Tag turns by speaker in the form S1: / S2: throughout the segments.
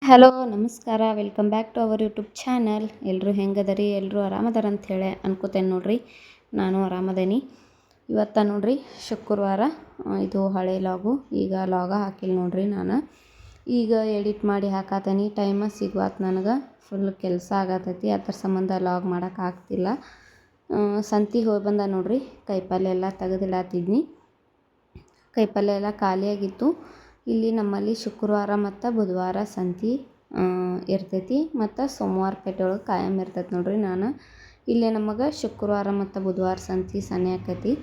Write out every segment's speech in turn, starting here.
S1: Hello ನಮಸ್ಕಾರ, welcome back to our YouTube channel. ಎಲ್ಲರೂ ಹೆಂಗದರಿ? ಎಲ್ಲರೂ ಆರಾಮದಾರ ಅಂಥೇಳಿ ಅನ್ಕೋತೇನೆ ನೋಡ್ರಿ. ನಾನು ಆರಾಮದೇನಿ. ಇವತ್ತು ನೋಡ್ರಿ ಶುಕ್ರವಾರ, ಇದು ಹಳೆ ಲಾಗು. ಈಗ ಲಾಗ ಹಾಕಿಲ್ಲ ನೋಡ್ರಿ. ನಾನು ಈಗ ಎಡಿಟ್ ಮಾಡಿ ಹಾಕತ್ತೇನೆ. ಟೈಮ ಸಿಗುವತ್ತು ನನಗೆ. ಫುಲ್ ಕೆಲಸ ಆಗತ್ತೈತಿ, ಅದ್ರ ಸಂಬಂಧ ಲಾಗ್ ಮಾಡೋಕ್ಕಾಗ್ತಿಲ್ಲ. ಸಂತಿಗೆ ಹೋಗಿ ಬಂದ ನೋಡ್ರಿ. ಕೈಪಲ್ಯ ಎಲ್ಲ ತೆಗೆದಿಡತ್ತಿದ್ನಿ. ಕೈಪಲ್ಯ ಎಲ್ಲ ಖಾಲಿಯಾಗಿತ್ತು. ಇಲ್ಲಿ ನಮ್ಮಲ್ಲಿ ಶುಕ್ರವಾರ ಮತ್ತು ಬುಧವಾರ ಸಂತೆ ಇರ್ತೈತಿ, ಮತ್ತು ಸೋಮವಾರ ಪೇಟೆ ಒಳಗೆ ಕಾಯಂ ಇರ್ತೈತಿ ನೋಡ್ರಿ. ನಾನು ಇಲ್ಲೇ ನಮಗೆ ಶುಕ್ರವಾರ ಮತ್ತು ಬುಧವಾರ ಸಂತೆ ಸನಿ ಆಕೈತಿ.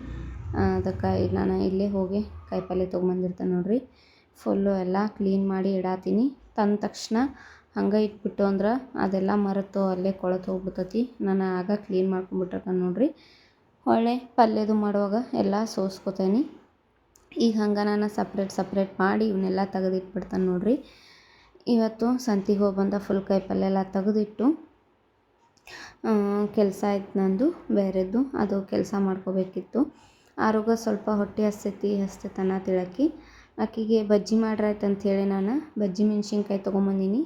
S1: ಅದಕ್ಕೆ ನಾನು ಇಲ್ಲೇ ಹೋಗಿ ಕಾಯಿಪಲ್ಲೆ ತೊಗೊಂಬಂದಿರ್ತೇನೆ ನೋಡ್ರಿ. ಫುಲ್ಲು ಎಲ್ಲ ಕ್ಲೀನ್ ಮಾಡಿ ಇಡಾತೀನಿ. ತಂದ ತಕ್ಷಣ ಹಂಗೆ ಇಟ್ಬಿಟ್ಟು ಅಂದ್ರೆ ಅದೆಲ್ಲ ಮರೆತು ಅಲ್ಲೇ ಕೊಳತು ಹೋಗ್ಬಿಡ್ತೈತಿ. ನಾನು ಆಗ ಕ್ಲೀನ್ ಮಾಡ್ಕೊಂಬಿಟ್ಟಿರ್ತಾನೆ ನೋಡ್ರಿ. ಹೊಳ್ಳೆ ಪಲ್ಯದು ಮಾಡುವಾಗ ಎಲ್ಲ ಸೋಸ್ಕೊತೇನೆ. ಈಗ ಹಂಗೆ ನಾನು ಸಪ್ರೇಟ್ ಮಾಡಿ ಇವನ್ನೆಲ್ಲ ತೆಗೆದಿಟ್ಬಿಡ್ತಾನೆ ನೋಡ್ರಿ. ಇವತ್ತು ಸಂತಿಗೆ ಹೋಗಿ ಬಂದ ಫುಲ್ ಕಾಯಿಪಲ್ಯ ಎಲ್ಲ ತೆಗೆದಿಟ್ಟು ಕೆಲಸ ಆಯ್ತು ನಂದು ಬೇರೆದ್ದು. ಅದು ಕೆಲಸ ಮಾಡ್ಕೋಬೇಕಿತ್ತು. ಆರೋಗ ಸ್ವಲ್ಪ ಹೊಟ್ಟೆ ಹಸ್ತೈತನ ತಿಳಕಿ ಆಕೆಗೆ ಬಜ್ಜಿ ಮಾಡ್ರಾಯ್ತು ಅಂಥೇಳಿ ನಾನು ಬಜ್ಜಿ ಮೆಣ್ಸಿನ್ಕಾಯಿ ತೊಗೊಂಬಂದೀನಿ.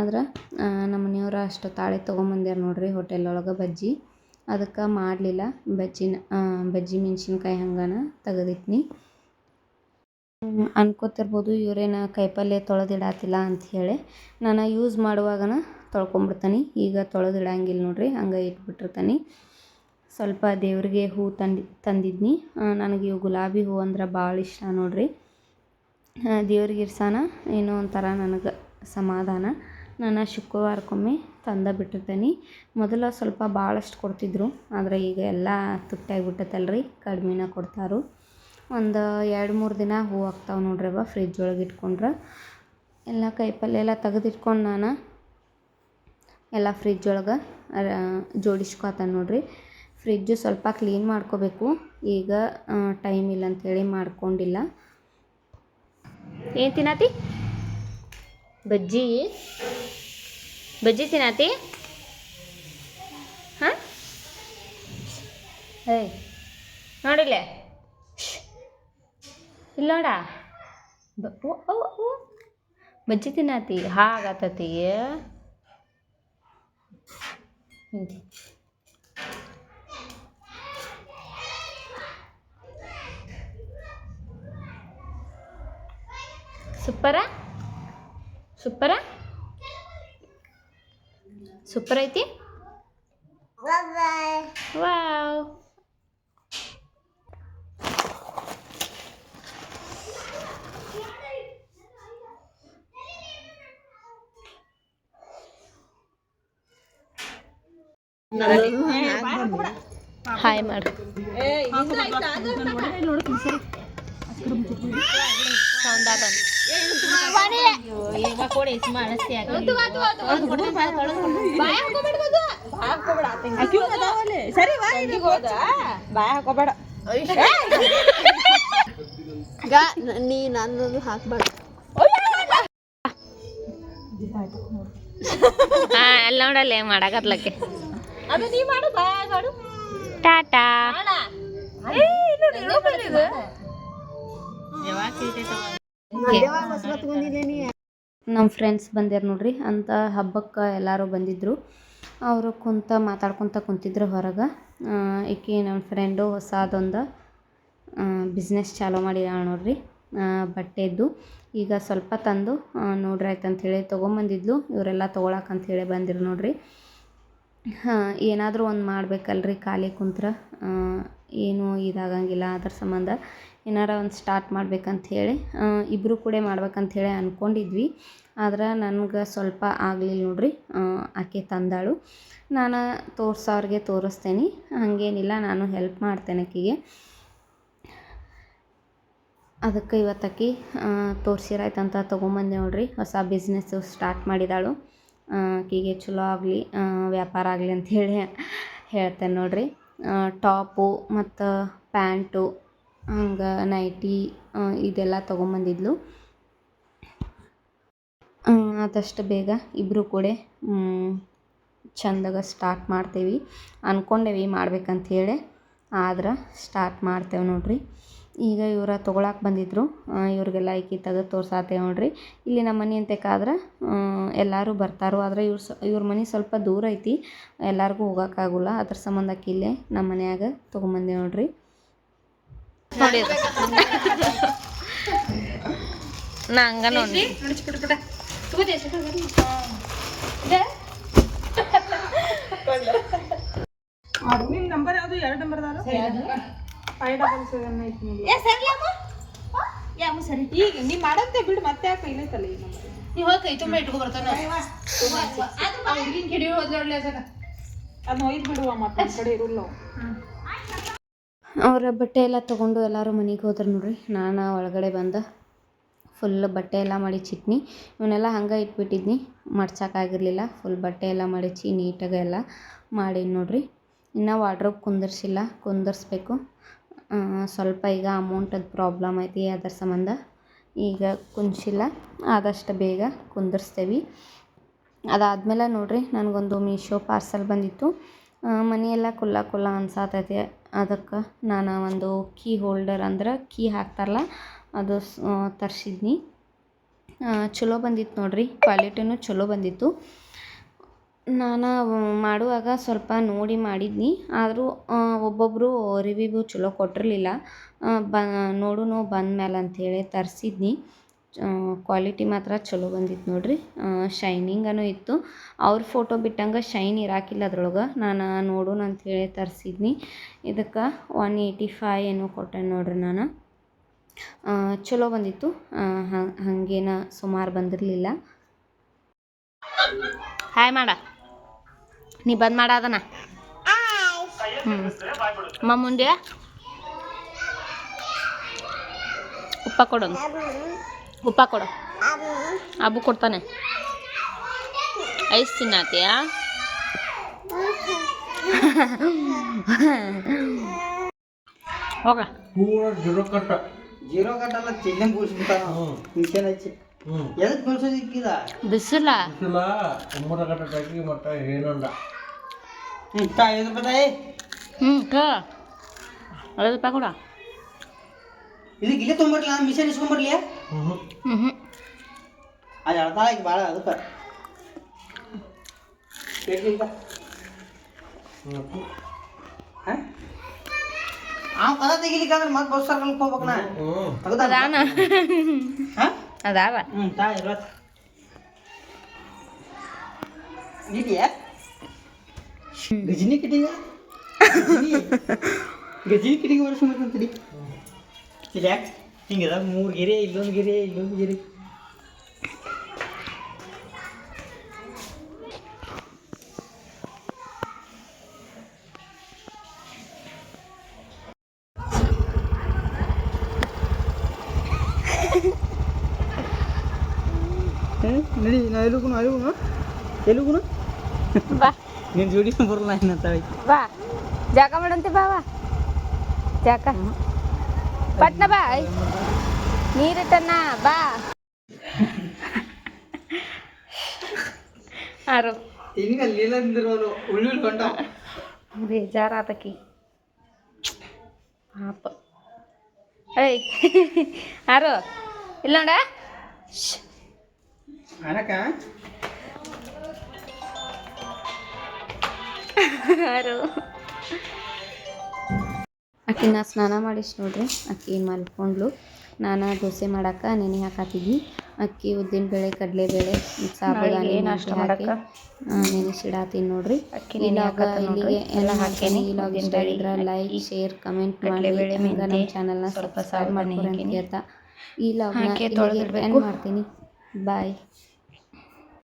S1: ಆದ್ರೆ ನಮ್ಮ ಮನೆಯವ್ರು ಅಷ್ಟು ತಾಳೆ ತೊಗೊಂಬಂದ್ಯಾರ ನೋಡ್ರಿ ಹೋಟೆಲ್ ಒಳಗೆ ಬಜ್ಜಿ. ಅದಕ್ಕೆ ಮಾಡಲಿಲ್ಲ. ಬಜ್ಜಿ ಮೆಣ್ಸಿನ್ಕಾಯಿ ಹಂಗನ ತೆಗೆದಿಟ್ನಿ. ಅನ್ಕೋತಿರ್ಬೋದು ಇವರೇನು ಕಾಯಿಪಲ್ಯ ತೊಳೆದಿಡಾತಿಲ್ಲ ಅಂಥೇಳಿ. ನಾನು ಯೂಸ್ ಮಾಡುವಾಗನ ತೊಳ್ಕೊಂಬಿಡ್ತೀನಿ. ಈಗ ತೊಳೆದಿಡಂಗಿಲ್ಲ ನೋಡ್ರಿ, ಹಂಗೆ ಇಟ್ಬಿಟ್ಟಿರ್ತೀನಿ. ಸ್ವಲ್ಪ ದೇವ್ರಿಗೆ ಹೂ ತಂದಿದ್ನಿ. ನನಗೆ ಇವು ಗುಲಾಬಿ ಹೂ ಅಂದ್ರೆ ಭಾಳ ಇಷ್ಟ ನೋಡ್ರಿ. ದೇವ್ರಿಗೆ ಇರ್ಸಾನ ಏನೋ ಒಂಥರ ನನಗೆ ಸಮಾಧಾನ. ನಾನು ಶುಕ್ರವಾರಕ್ಕೊಮ್ಮೆ ತಂದು ಬಿಟ್ಟಿರ್ತೀನಿ. ಮೊದಲು ಸ್ವಲ್ಪ ಭಾಳಷ್ಟು ಕೊಡ್ತಿದ್ರು, ಆದರೆ ಈಗ ಎಲ್ಲ ತುಟ್ಟಾಗಿಬಿಟ್ಟೈತಲ್ರಿ, ಕಡ್ಮೆನ ಕೊಡ್ತಾರು. ಒಂದು 2-3 ದಿನ ಹೂ ಆಗ್ತಾವೆ ನೋಡ್ರಿ. ಫ್ರಿಜ್ ಒಳಗೆ ಇಟ್ಕೊಂಡ್ರೆ ಎಲ್ಲ ಕಾಯಿಪಲ್ಯ ಎಲ್ಲ ತೆಗೆದಿಟ್ಕೊಂಡು ನಾನು ಎಲ್ಲ ಫ್ರಿಜ್ ಒಳಗೆ ಜೋಡಿಸ್ಕೊತಾನೆ ನೋಡ್ರಿ. ಫ್ರಿಜ್ಜು ಸ್ವಲ್ಪ ಕ್ಲೀನ್ ಮಾಡ್ಕೋಬೇಕು. ಈಗ ಟೈಮ್ ಇಲ್ಲ ಅಂಥೇಳಿ ಮಾಡ್ಕೊಂಡಿಲ್ಲ. ಏನು ತಿನ್ನತಿ? ಬಜ್ಜಿ ತಿನ್ನತಿ? ಹಾಂ, ಏಯ್ ನೋಡಿಲ್ಲ, ಇಲ್ಲ ನೋಡ, ಬಜ್ಜಿ ತಿನ್ನತಿ ಹಾಗತ್ತತಿ. ಸೂಪರ ಐತಿ. ವಾವ್, ಹಾಯ್ ಮಾಡು.
S2: ನೀ ನನ್ನದು ಹಾಕ್ಬಾರ್ದು.
S1: ಅಲ್ಲಿ ನೋಡಲ್ಲ ಮಾಡಾಕತ್ಲಕ್ಕೆ. ಟಾಟಾ. ನಮ್ಮ ಫ್ರೆಂಡ್ಸ್ ಬಂದ್ಯಾರ ನೋಡ್ರಿ. ಅಂತ ಹಬ್ಬಕ್ಕೆ ಎಲ್ಲರೂ ಬಂದಿದ್ದರು. ಅವರು ಮಾತಾಡ್ಕೊತ ಕುಂತಿದ್ರು ಹೊರಗೆ. ಈಕೆ ನಮ್ಮ ಫ್ರೆಂಡು ಹೊಸದೊಂದು ಬಿಸ್ನೆಸ್ ಚಾಲೂ ಮಾಡಿದಾಳೆ ನೋಡ್ರಿ, ಬಟ್ಟೆದ್ದು. ಈಗ ಸ್ವಲ್ಪ ತಂದು ನೋಡ್ರಿ ಆಯ್ತು ಅಂಥೇಳಿ ತೊಗೊಂಬಂದಿದ್ಲು. ಇವರೆಲ್ಲ ತೊಗೊಳಕ್ಕಂಥೇಳಿ ಬಂದಿರು ನೋಡ್ರಿ. ಏನಾದರೂ ಒಂದು ಮಾಡ್ಬೇಕಲ್ರಿ, ಖಾಲಿ ಕುಂತ್ರೆ ಏನೂ ಇದಾಗಂಗಿಲ್ಲ. ಅದ್ರ ಸಂಬಂಧ ಏನಾರ ಒಂದು ಸ್ಟಾರ್ಟ್ ಮಾಡ್ಬೇಕಂಥೇಳಿ ಇಬ್ಬರು ಕೂಡ ಮಾಡ್ಬೇಕಂಥೇಳಿ ಅಂದ್ಕೊಂಡಿದ್ವಿ. ಆದ್ರೆ ನನಗೆ ಸ್ವಲ್ಪ ಆಗಲಿಲ್ಲ ನೋಡ್ರಿ. ಆಕೆ ತಂದಾಳು, ನಾನು ತೋರ್ಸೋರಿಗೆ ತೋರಿಸ್ತೇನೆ, ಹಾಗೇನಿಲ್ಲ, ನಾನು ಹೆಲ್ಪ್ ಮಾಡ್ತೇನೆ ಆಕೆಗೆ. ಅದಕ್ಕೆ ಇವತ್ತಾಕಿ ತೋರಿಸಿರಾಯ್ತಂತ ತೊಗೊಂಬಂದೆ ನೋಡ್ರಿ. ಹೊಸ ಬಿಸ್ನೆಸ್ಸು ಸ್ಟಾರ್ಟ್ ಮಾಡಿದಾಳು. ಆಕೆಗೆ ಚಲೋ ಆಗಲಿ, ವ್ಯಾಪಾರ ಆಗಲಿ ಅಂಥೇಳಿ ಹೇಳ್ತೇನೆ ನೋಡ್ರಿ. ಟಾಪು ಮತ್ತು ಪ್ಯಾಂಟು ಹಂಗೆ ನೈಟಿ ಇದೆಲ್ಲ ತೊಗೊಂಬಂದಿದ್ಲು. ಆದಷ್ಟು ಬೇಗ ಇಬ್ಬರು ಕೂಡ ಚೆಂದಾಗ ಸ್ಟಾರ್ಟ್ ಮಾಡ್ತೇವೆ ಅಂದ್ಕೊಂಡೇವಿ ಮಾಡ್ಬೇಕಂಥೇಳಿ. ಆದ್ರೆ ಸ್ಟಾರ್ಟ್ ಮಾಡ್ತೇವೆ ನೋಡ್ರಿ. ಈಗ ಇವ್ರ ತೊಗೊಳಕ್ಕೆ ಬಂದಿದ್ದರು. ಇವ್ರಿಗೆಲ್ಲ ಈಕಿ ತೆಗೆದು ತೋರ್ಸಾತೆ ನೋಡ್ರಿ. ಇಲ್ಲಿ ನಮ್ಮ ಮನೆ ಅಂತೇಕಾದ್ರೆ ಎಲ್ಲರೂ ಬರ್ತಾರೋ, ಆದರೆ ಇವ್ರ ಮನೆ ಸ್ವಲ್ಪ ದೂರ ಐತಿ, ಎಲ್ಲರಿಗೂ ಹೋಗೋಕ್ಕಾಗಲ್ಲ. ಅದ್ರ ಸಂಬಂಧ ಇಲ್ಲೇ ನಮ್ಮ ಮನ್ಯಾಗ ತೊಗೊಂಬಂದೆ ನೋಡ್ರಿ. ನೋಡಿ ನಾ ಹಂಗ ನೋಡಿ
S3: ನಿನ್ ನಂಬರ್ ಯಾವುದು? 2 ನಂಬರ್ ಅದಾರ 577 ಐತಿ ನೋಡಿ. ಈಗ ನೀ ಮಾಡಂತೆ ಬಿಡು, ಮತ್ತೆ ಯಾಕೆ ಇಲ್ಲೈತಲ್ಲ ಈ ನಂಬರ್.
S2: ನೀವು ಹೋಗಿ ಕೈ ತುಂಬ ಇಟ್ಕೊ ಬರ್ತಾನೆ ಹುಡುಗಿನ ಕಿಡಿ ಹೋದ್ಲೊಳ್ಳೆ
S3: ಅದನ್ನ ಒಯ್ದು ಬಿಡುವ, ಮತ್ತೆ ನಮ್ಮ ಕಡೆ ಇರಲ್ಲ ಅವು.
S1: ಅವರ ಬಟ್ಟೆ ಎಲ್ಲ ತೊಗೊಂಡು ಎಲ್ಲರೂ ಮನೆಗೆ ಹೋದ್ರು ನೋಡ್ರಿ. ನಾನು ಒಳಗಡೆ ಬಂದು ಫುಲ್ ಬಟ್ಟೆ ಎಲ್ಲ ಮಡಿಚಿಟ್ನಿ. ಇವನ್ನೆಲ್ಲ ಹಂಗೆ ಇಟ್ಬಿಟ್ಟಿದ್ನಿ, ಮಡ್ಸೋಕ್ಕಾಗಿರಲಿಲ್ಲ. ಫುಲ್ ಬಟ್ಟೆ ಎಲ್ಲ ಮಡಿಚಿ ನೀಟಾಗಿ ಎಲ್ಲ ಮಾಡಿ ನೋಡ್ರಿ. ಇನ್ನು ವಾರ್ಡ್ರೋಬ್ ಕುಂದರ್ಸ್ಬೇಕು. ಸ್ವಲ್ಪ ಈಗ ಅಮೌಂಟದ್ದು ಪ್ರಾಬ್ಲಮ್ ಐತಿ, ಅದರ ಸಂಬಂಧ ಈಗ ಕುಂದಿಸಿಲ್ಲ. ಆದಷ್ಟು ಬೇಗ ಕುಂದರ್ಸ್ತೇವೆ. ಅದಾದಮೇಲೆ ನೋಡ್ರಿ, ನನಗೊಂದು ಮೀಶೋ ಪಾರ್ಸಲ್ ಬಂದಿತ್ತು. ಮನೆಯೆಲ್ಲ ಕುಲ್ಲ ಅನ್ಸಾತೈತೆ. ಅದಕ್ಕೆ ನಾನು ಒಂದು ಕೀ ಹೋಲ್ಡರ್ ಅಂದ್ರೆ ಕೀ ಹಾಕ್ತಾರಲ್ಲ ಅದು ತರಿಸಿದ್ನಿ. ಚಲೋ ಬಂದಿತ್ತು ನೋಡ್ರಿ, ಕ್ವಾಲಿಟಿನೂ ಚಲೋ ಬಂದಿತ್ತು. ನಾನು ಮಾಡುವಾಗ ಸ್ವಲ್ಪ ನೋಡಿ ಮಾಡಿದ್ನಿ, ಆದರೂ ಒಬ್ಬೊಬ್ಬರು ರಿವ್ಯೂ ಚಲೋ ಕೊಟ್ಟಿರಲಿಲ್ಲ. ನೋಡು ಬಂದಮೇಲೆ ಅಂಥೇಳಿ ತರಿಸಿದ್ನಿ. ಕ್ವಾಲಿಟಿ ಮಾತ್ರ ಚಲೋ ಬಂದಿತ್ತು ನೋಡ್ರಿ. ಶೈನಿಂಗನೂ ಇತ್ತು. ಅವ್ರ ಫೋಟೋ ಬಿಟ್ಟಂಗೆ ಶೈನ್ ಇರಾಕಿಲ್ಲ ಅದ್ರೊಳಗೆ. ನಾನು ನೋಡೋಣ ಅಂಥೇಳಿ ತರಿಸಿದ್ನಿ. ಇದಕ್ಕೆ 185 ಏನೋ ಕೊಟ್ಟೆ ನೋಡ್ರಿ ನಾನು. ಚಲೋ ಬಂದಿತ್ತು, ಹಾಗೇನ ಸುಮಾರು ಬಂದಿರಲಿಲ್ಲ. ಹಾಯ್ ಮಾಡ, ನೀ ಬಂದ್ ಮಾಡ ಅದನ್ನ. ಮುಂದೆ ಉಪ್ಪ ಕೊಡು, ಅಬ್ಬು ಕೊಡ್ತಾನೆ. ಐಸ್ ತಿನ್ನತ್ತೀಯಾ? ಹೋಗ
S4: ಜೀರೋ ಕಟ್ಟಲ್ಲ, ಚಿನ್ನ ಕೂಡಿಸ್ಬಿಡ್ತಾನ ಮಿಷನ್ ಹಚ್ಚಿ. ಎದಕ್ಕೆ ಕಳ್ಸೋದಿಕ್ಕಿದ
S1: ಬಿಸಿಲ
S4: 9 ಗಂಟೆ ಟೈಮಿಗೆ ಮತ್ತೆ ಏನಂದ 5 ರೂಪಾಯಿ.
S1: ಕ 5 ರೂಪಾಯಿ ಕೊಡ.
S4: ಇದಕ್ಕೆ ಇಲ್ಲೇ ತೊಗೊಂಬರ್ಲಿ, ನಾನು ಮಿಷನ್ ಇಸ್ಕೊಂಬರ್ಲಿ. ಅದು ಅಳ್ತಾಳ ಈಗ ಭಾಳ, ಅದಕ್ಕೆ ಅವ್ ಕದ ತೆಗಿಲಿಕ್ಕಂದ್ರೆ ಮತ್ತೆ ಬಸ್ ಸರ್ಕಲ್ಗೆ ಹೋಗ್ಬೇಕು. ನಾ
S1: ಅದಾವ
S4: ತಾ 20 ಇದೆಯಾ ಗಜನಿ ಕಿಟಿಗೆ ಬರ್ಸ್ಕೊಂಬರ್ತಂತಡಿ. ಇಲ್ಲ ಯಾಕೆ ಹಿಂಗದ 3 ಗೆರೆ, ಇಲ್ಲೊಂದು ಗೆರೆ. ನಡಿ, ನಾ ಎಲ್ಲಿಗುಣ
S1: ಬಾ,
S4: ನಿನ್ನ ಜೋಡಿ ಬರಲ್ಲ ಏನಂತ
S1: ಬಾ ಜಾಕ ಮಾಡಂತೆ. ಬಾ ಜಾಕ ಪಟ್ನ ಬಾ, ನೀರಿಟ್ಟನ್ನ ಬಾ. ಆರು
S4: ಹಿಂಗ ಲೀಲಂದಿರೋರು ಉಳ್ಳುಳ್ ಕೊಂಡ
S1: ಬೇಜಾರಾತಕಿ ಪಾಪ. ಏಯ್ ಆರು ಇಲ್ಲ ನೋಡ.
S4: ಅನಕ
S1: ಆರು ಆಕಿನ ಸ್ನಾನ ಮಾಡಿಸಿ ನೋಡ್ರಿ. ಅಕ್ಕಿ ಮಲ್ಕೊಂಡ್ಲು. ನಾನು ದೋಸೆ ಮಾಡಕ್ಕೆ ನೆನೆ ಹಾಕತ್ತಿದ್ವಿ. ಅಕ್ಕಿ ಉದ್ದಿನಬೇಳೆ, ಕಡಲೆಬೇಳೆ, ಸಾಬುದಾನಿ ಹಾಕಿ ನೆನೆಸಿಡಾತೀನಿ ನೋಡ್ರಿ. ಇಲ್ಲಿಗೆ ಎಲ್ಲ ಹಾಕೇನಿ. ಇವಾಗ ಇಷ್ಟ ಆಗಿದ್ರೆ ಲೈಕ್, ಶೇರ್, ಕಮೆಂಟ್ ಮಾಡಿ. ನಮ್ಮ ಚಾನಲ್ನ ಸಬ್ಸ್ಕ್ರೈಬ್ ಮಾಡ್ಕೊಂಡು ಅಂತ ಹೇಳ್ತಾ ಈ ಲಾಗ್ನ ಎಂಡ್ ಮಾಡ್ತೀನಿ. ಬಾಯ್.